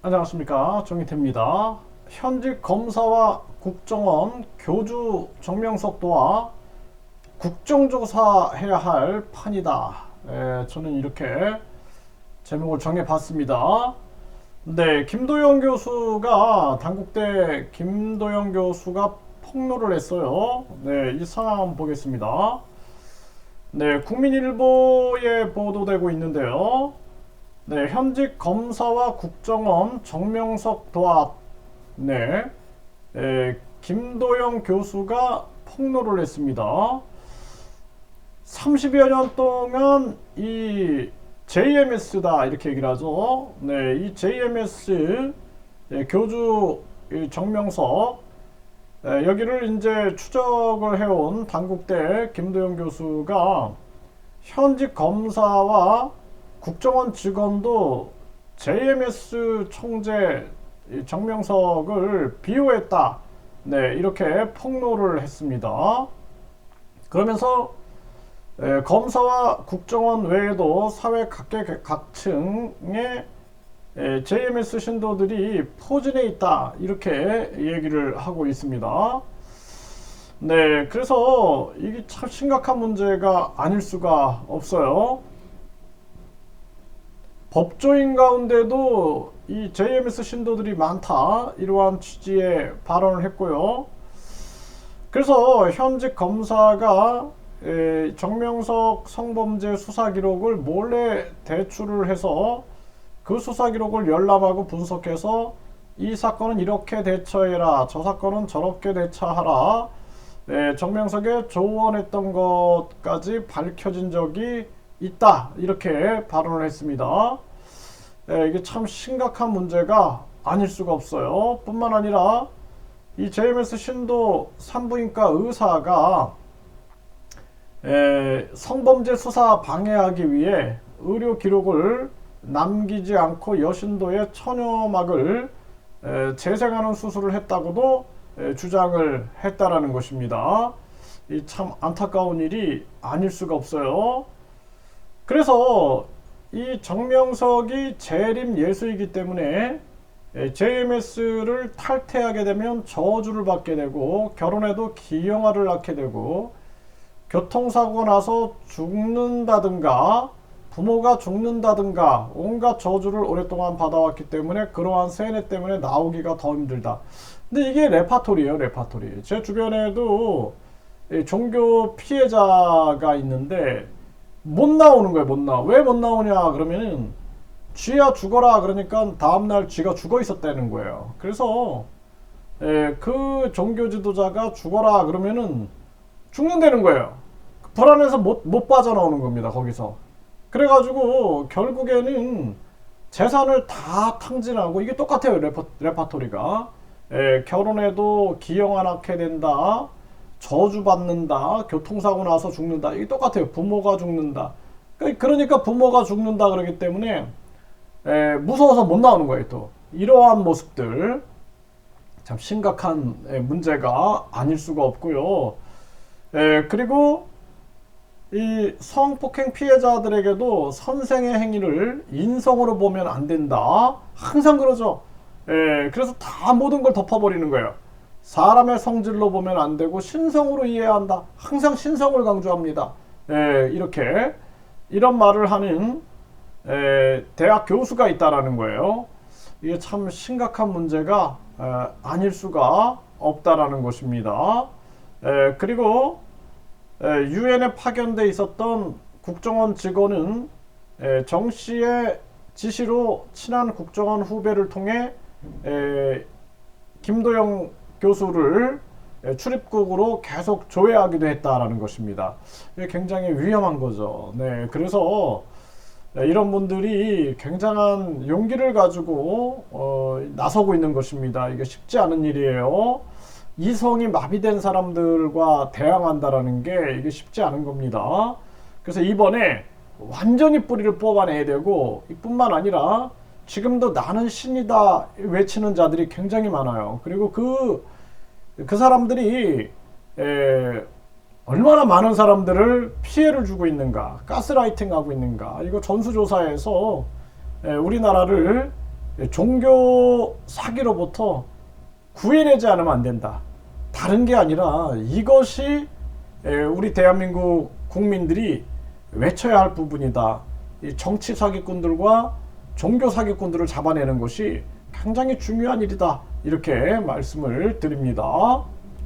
안녕하십니까, 정희태입니다. 현직 검사와 국정원 교주 정명석도와 국정조사 해야 할 판이다. 저는 이렇게 제목을 정해봤습니다. 네, 김도영 교수가 당국대 김도영 교수가 폭로를 했어요. 네, 이 상황 한번 보겠습니다. 네, 국민일보에 보도되고 있는데요. 네, 현직 검사와 국정원 정명석 도합. 네, 김도영 교수가 폭로를 했습니다. 30여 년 동안 이 JMS다 이렇게 얘기를 하죠. 네, 이 JMS 교주 정명석 여기를 이제 추적을 해온 당국대 김도영 교수가 현직 검사와 국정원 직원도 JMS 총재 정명석을 비호했다. 네, 이렇게 폭로를 했습니다. 그러면서 검사와 국정원 외에도 사회 각계각층의 JMS 신도들이 포진해 있다. 이렇게 얘기를 하고 있습니다. 네, 그래서 이게 참 심각한 문제가 아닐 수가 없어요. 법조인 가운데도 이 JMS 신도들이 많다. 이러한 취지의 발언을 했고요. 그래서 현직 검사가 정명석 성범죄 수사 기록을 몰래 대출을 해서 그 수사 기록을 열람하고 분석해서 이 사건은 이렇게 대처해라, 저 사건은 저렇게 대처하라, 정명석에 조언했던 것까지 밝혀진 적이 있다. 이렇게 발언을 했습니다. 이게 참 심각한 문제가 아닐 수가 없어요. 뿐만 아니라 이 JMS 신도 산부인과 의사가 성범죄 수사 방해하기 위해 의료 기록을 남기지 않고 여신도의 처녀막을 재생하는 수술을 했다고도 주장을 했다라는 것입니다. 이 참 안타까운 일이 아닐 수가 없어요. 그래서 이 정명석이 재림 예수이기 때문에 JMS를 탈퇴하게 되면 저주를 받게 되고 결혼해도 기형아를 낳게 되고 교통사고가 나서 죽는다든가 부모가 죽는다든가 온갖 저주를 오랫동안 받아왔기 때문에 그러한 세뇌 때문에 나오기가 더 힘들다. 근데 이게 레파토리예요, 레파토리. 제 주변에도 종교 피해자가 있는데 못 나오는 거예요, 못 나와. 왜 못 나오냐 그러면은 쥐야 죽어라 그러니까 다음날 쥐가 죽어 있었다는 거예요. 그래서 그 종교 지도자가 죽어라 그러면은 죽는다는 거예요. 불안해서 못 빠져나오는 겁니다, 거기서. 그래가지고 결국에는 재산을 다 탕진하고 이게 똑같아요, 레파토리가. 결혼해도 기형 안 낳게 된다, 저주받는다, 교통사고 나서 죽는다, 이게 똑같아요. 부모가 죽는다. 그러니까 부모가 죽는다 그러기 때문에 무서워서 못 나오는 거예요. 또 이러한 모습들 참 심각한 문제가 아닐 수가 없고요. 그리고 이 성폭행 피해자들에게도 선생의 행위를 인성으로 보면 안 된다. 항상 그러죠. 그래서 다 모든 걸 덮어버리는 거예요. 사람의 성질로 보면 안 되고 신성으로 이해해야 한다. 항상 신성을 강조합니다. 이렇게 이런 말을 하는 대학 교수가 있다라는 거예요. 이게 참 심각한 문제가 아닐 수가 없다라는 것입니다. 그리고 유엔에 파견돼 있었던 국정원 직원은 정 씨의 지시로 친한 국정원 후배를 통해 김도영 교수를 출입국으로 계속 조회하기도 했다라는 것입니다. 이게 굉장히 위험한 거죠. 네, 그래서 이런 분들이 굉장한 용기를 가지고 나서고 있는 것입니다. 이게 쉽지 않은 일이에요. 이성이 마비된 사람들과 대항한다라는 게 이게 쉽지 않은 겁니다. 그래서 이번에 완전히 뿌리를 뽑아내야 되고 이뿐만 아니라 지금도 나는 신이다 외치는 자들이 굉장히 많아요. 그리고 그 사람들이 얼마나 많은 사람들을 피해를 주고 있는가, 가스라이팅 하고 있는가. 이거 전수조사에서 우리나라를 종교 사기로부터 구해내지 않으면 안 된다. 다른 게 아니라 이것이 우리 대한민국 국민들이 외쳐야 할 부분이다. 이 정치 사기꾼들과 종교 사기꾼들을 잡아내는 것이 굉장히 중요한 일이다. 이렇게 말씀을 드립니다.